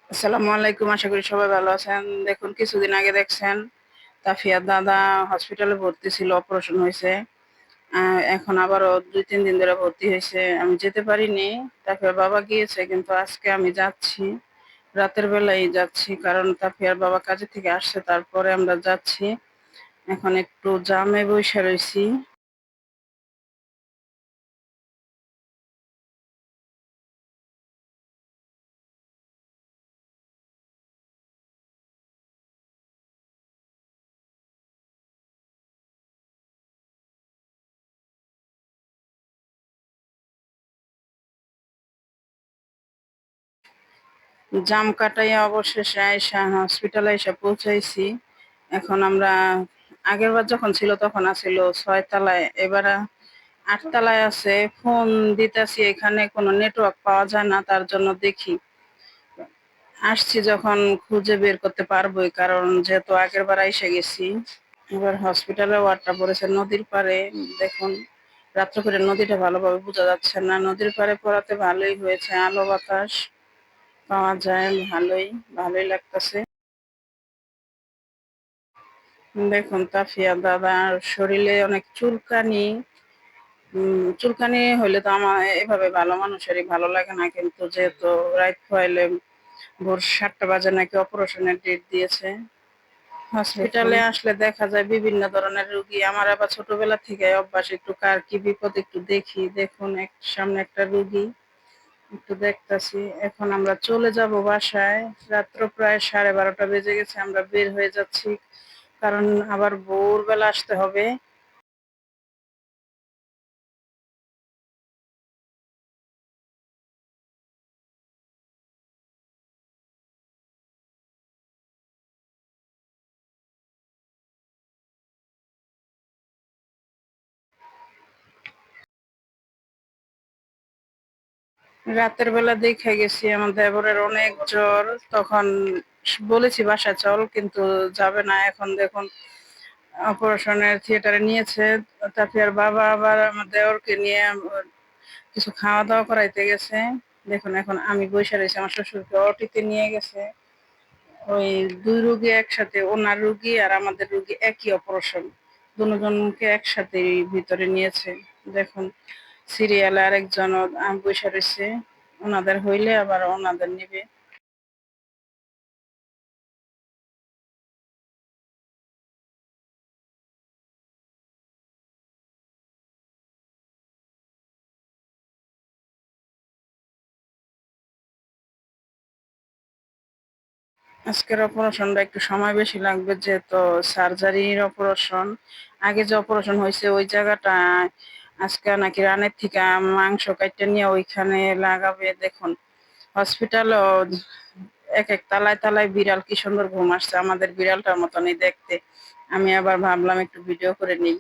আসসালামু আলাইকুম। আশা করি সবাই ভালো আছেন। দেখুন কিছুদিন আগে দেখছেন তাফিয়ার দাদা হসপিটালে ভর্তি ছিল, অপারেশন হইছে। এখন আবারও ২-৩ দিন ধরে ভর্তি হইছে। আমি যেতে পারিনি। তাফিয়ার বাবা গিয়েছে কিন্তু আজকে আমি যাচ্ছি। রাতের বেলায় যাচ্ছি কারণ তাফিয়ার বাবা কাজে থেকে আসছে তারপরে আমরা যাচ্ছি। এখন একটু জ্যামে বইসা রইছি। জ্যাম কাটাইয়া অবশেষে আইসা হসপিটালে এসে পৌঁছাইছি। এখন আমরা আগেরবার যখন ছিল তখন আছিল ৬ তলায়, এবার ৮ তলায় আছে। ফোন দিতেছি, এখানে কোনো নেটওয়ার্ক পাওয়া যায় না, তার জন্য দেখি আসছি যখন খুঁজে বের করতে পারবোই, কারণ যেহেতু আগেরবার আইসা গেছি। এবার হসপিটালের ওয়ার্ডটা পড়েছে নদীর পাড়ে। দেখুন রাত্র করে নদীটা ভালোভাবে বোঝা যাচ্ছে না। নদীর পাড়ে পড়াতে ভালোই হয়েছে, আলো বাতাস পাওয়া যায়, ভালোই লাগতেছে। দেখুন তাফিয়া দাদার শরীরে অনেক চুলকানি। চুলকানি হইলে তো আমার এভাবে ভালো মানুষেরই ভালো লাগে না, কিন্তু যেহেতু রাইত হইলে ভোর ৭টা বাজে নাকি অপারেশনের ডেট দিয়েছে। হসপিটালে আসলে দেখা যায় বিভিন্ন ধরনের রোগী। আমার আবার ছোটবেলা থেকে অভ্যাস একটু কার কি বিপদ একটু দেখি। দেখুন সামনে একটা রোগী, একটু দেখতাছি। এখন আমরা চলে যাব বাসায়। রাত্র প্রায় 12:30 বেজে গেছে, আমরা বের হয়ে যাচ্ছি কারণ আবার ভোরবেলা আসতে হবে। রাতের বেলা দেখে গেছি আমার দেবরের অনেক জ্বর। তখন বলেছি বাসায় চল, কিন্তু যাবে না। এখন দেখুন অপারেশনের থিয়েটারে নিয়েছে। তাফিয়ার বাবা আবার আমার দেওরকে নিয়ে কিছু খাওয়া দাওয়া করাইতে গেছে। দেখুন এখন আমি বইসা রয়েছি, আমার শ্বশুরকে অটিতে নিয়ে গেছে। ওই ২ রোগী একসাথে, ওনার রোগী আর আমাদের রোগী একই অপারেশন। দুজনকে একসাথে ভিতরে নিয়েছে। দেখুন সিরিয়ালে আরেকজন বইসা রয়েছে, ওনাদের হইলে আবার ওনাদের নিবে। আজকের অপারেশনটা একটু সময় বেশি লাগবে, যেহেতু সার্জারির অপারেশন। আগে যে অপারেশন হয়েছে ওই জায়গাটা আজকে নাকি রানের থেকে মাংস কাইটে নিয়ে ওইখানে লাগাবে। দেখুন হসপিটালও এক এক তালায় তালায় বিড়াল, কি সুন্দর ঘুম আসছে আমাদের বিড়ালটার মতনই দেখতে। আমি আবার ভাবলাম একটু ভিডিও করে নিই।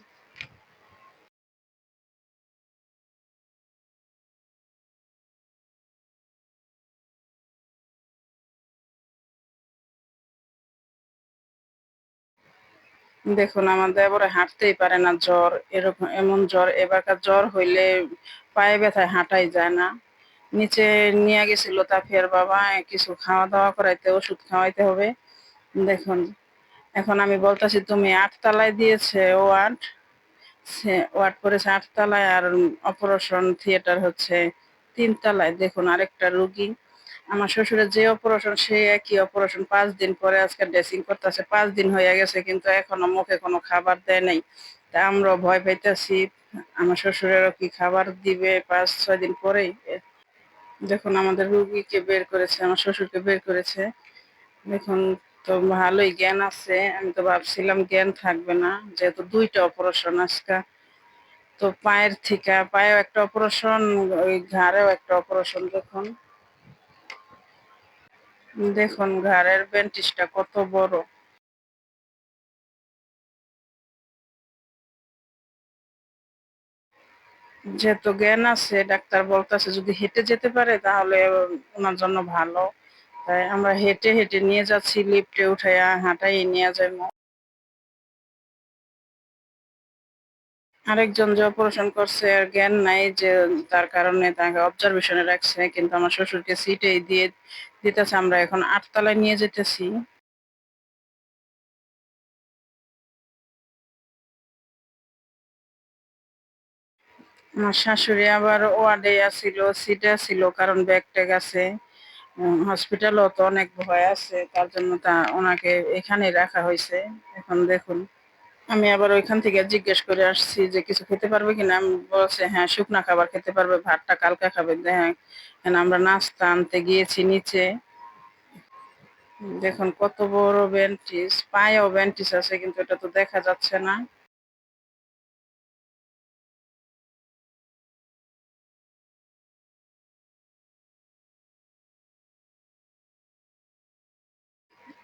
দেখুন আমার দেবরে হাঁটতেই পারে না, জ্বর। এরকম এমন জ্বর, এবারকার জ্বর হইলে পায়ে ব্যথায় হাঁটাই যায় না। নিচে নিয়ে গেছিল তাফিয়ার বাবা কিছু খাওয়া দাওয়া করাইতে, ওষুধ খাওয়াইতে হবে। দেখুন এখন আমি বলতাছি তুমি ৮ তলায় দিয়েছে ওয়ার্ড, ওয়ার্ড পড়েছে ৮ তলায়, আর অপারেশন থিয়েটার হচ্ছে ৩ তলায়। দেখুন আরেকটা রুগী, আমার শ্বশুরের যে অপারেশন সেই একই অপারেশন। ৫ দিন পরে আজকে ড্রেসিং করতেছে। ৫ দিন হয়ে গেছে কিন্তু এখনো মুখে কোনো খাবার দেয় নাই। তা আমরাও ভয় পাইতেছি আমার শ্বশুরেরও কি খাবার দিবে ৫-৬ দিন পরেই। দেখুন আমাদের রুগীকে বের করেছে, আমার শ্বশুরকে বের করেছে। দেখুন তো ভালোই জ্ঞান আছে। আমি তো ভাবছিলাম জ্ঞান থাকবে না, যেহেতু ২টা অপারেশন আজকা। তো পায়ের থেকে পায়েও একটা অপারেশন, ওই ঘাড়েও একটা অপারেশন। দেখুন দেখুন ঘাড়ের ব্যান্ডেজটা কত বড়। যেহেতু জ্ঞান আছে, ডাক্তার বলতেছে যদি হেঁটে যেতে পারে তাহলে ওনার জন্য ভালো। তাই আমরা হেঁটে হেঁটে নিয়ে যাচ্ছি, লিফটে উঠাইয়া হাঁটাই নিয়ে যাবো। আরেকজন যে অপারেশন করছে আর জ্ঞান নাই যে তার কারণে তাকে অবজারভেশনে রাখছে, কিন্তু আমার শ্বশুরকে সিটেই দিয়ে দিতেছে। আমরা এখন ৮ তলায় নিয়ে যেতেছি। আমার শাশুড়ি আবার ওয়ার্ডে আছিল, সিটে ছিল, কারণ ব্যাগ-ট্যাগ আছে। হসপিটালও তো অনেক ভয় আছে। তার জন্য ওনাকে এখানেই রাখা হইছে। এখন দেখুন, আমি আবার ওইখান থেকে জিজ্ঞেস করে আসছি যে কিছু খেতে পারবে কিনা? বলছে হ্যাঁ, শুকনা খাবার খেতে পারবে, ভাতটা কালকে খাবে। দেখেন আমরা নাস্তা আনতে গিয়েছি নিচে। দেখুন কত বড় ব্যান্টিস, পায়েও ব্যান্টিস আছে কিন্তু এটা তো দেখা যাচ্ছে না।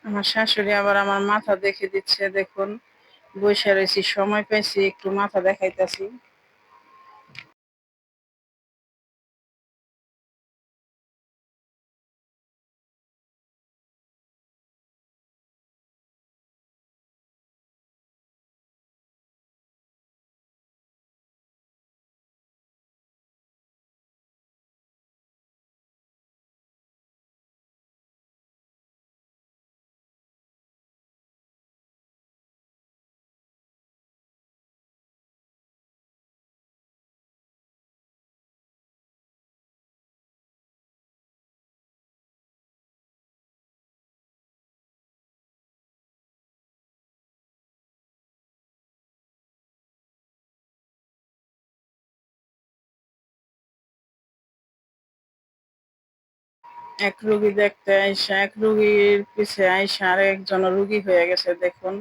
আমার শাশুড়ি আবার আমার মাথা দেখে দিচ্ছে, দেখুন বইসা রয়েছি, সময় পাইছি একটু মাথা দেখাইতাছি। এক রুগীর পিছে আইসা আরেকজন রুগী হয়ে গেছে, দেখুন।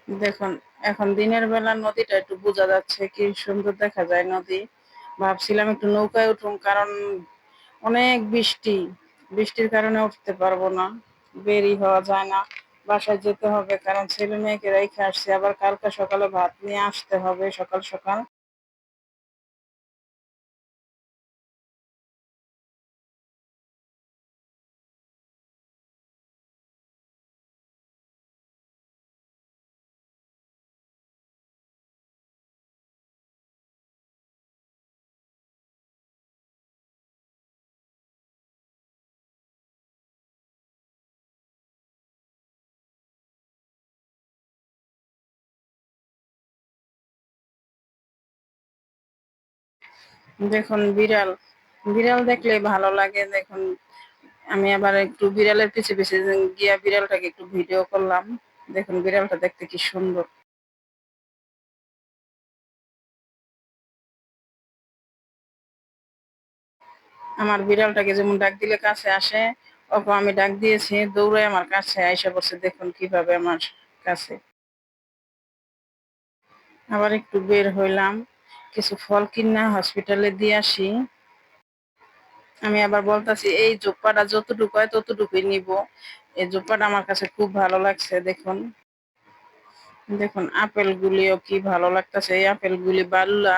দেখুন এখন দিনের বেলা নদীটা একটু বোঝা যাচ্ছে, কি সুন্দর দেখা যায় নদী। ভাবছিলাম একটু নৌকায় উঠুম, কারণ অনেক বৃষ্টি, বৃষ্টির কারণে উঠতে পারবো না, বেরই হওয়া যায় না। বাসায় যেতে হবে, কারণ ছেলে মেয়েকে রেখে আসছি, আবার কালকে সকালে ভাত নিয়ে আসতে হবে সকাল সকাল। দেখুন বিড়াল, বিড়াল দেখলে ভালো লাগে। দেখুন আমি আবার একটু বিড়ালের পিছে পিছে গিয়া বিড়ালটাকে একটু ভিডিও করলাম। দেখুন বিড়ালটা দেখতে কি সুন্দর। আমার বিড়ালটাকে যেমন ডাক দিলে কাছে আসে, ওকে আমি ডাক দিয়েছি, দৌড়ে আমার কাছে আইসা পড়ছে, দেখুন কিভাবে আমার কাছে। আবার একটু বের হইলাম, কিছু ফল কিনা হসপিটালে দিয়ে আসি। আমি আবার বলতাছি এই জোপ্পাটা যতটুকু হয় ততটুকুই নিব। এই জোপ্পাটা আমার কাছে খুব ভালো লাগছে, দেখুন। দেখুন আপেল গুলিও কি ভালো লাগতেছে, এই আপেল গুলি বাল্লা,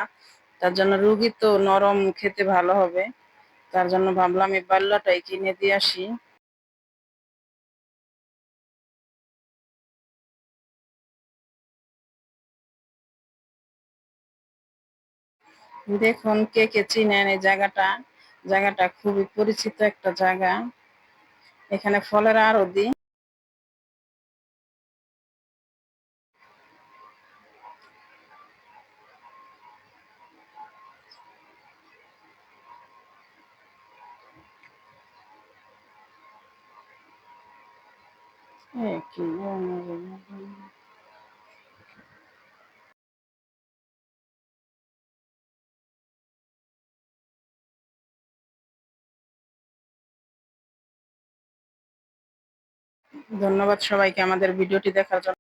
তার জন্য রুগী তো নরম খেতে ভালো হবে, তার জন্য ভাবলাম এই বাল্লাটাই কিনে দিয়ে আসি। দেখুন কে কে চিনেন এই জায়গাটা, জায়গাটা খুবই পরিচিত একটা জায়গা। এখানে ফলের আড়ত। কি ধন্যবাদ সবাইকে আমাদের ভিডিওটি দেখার জন্য।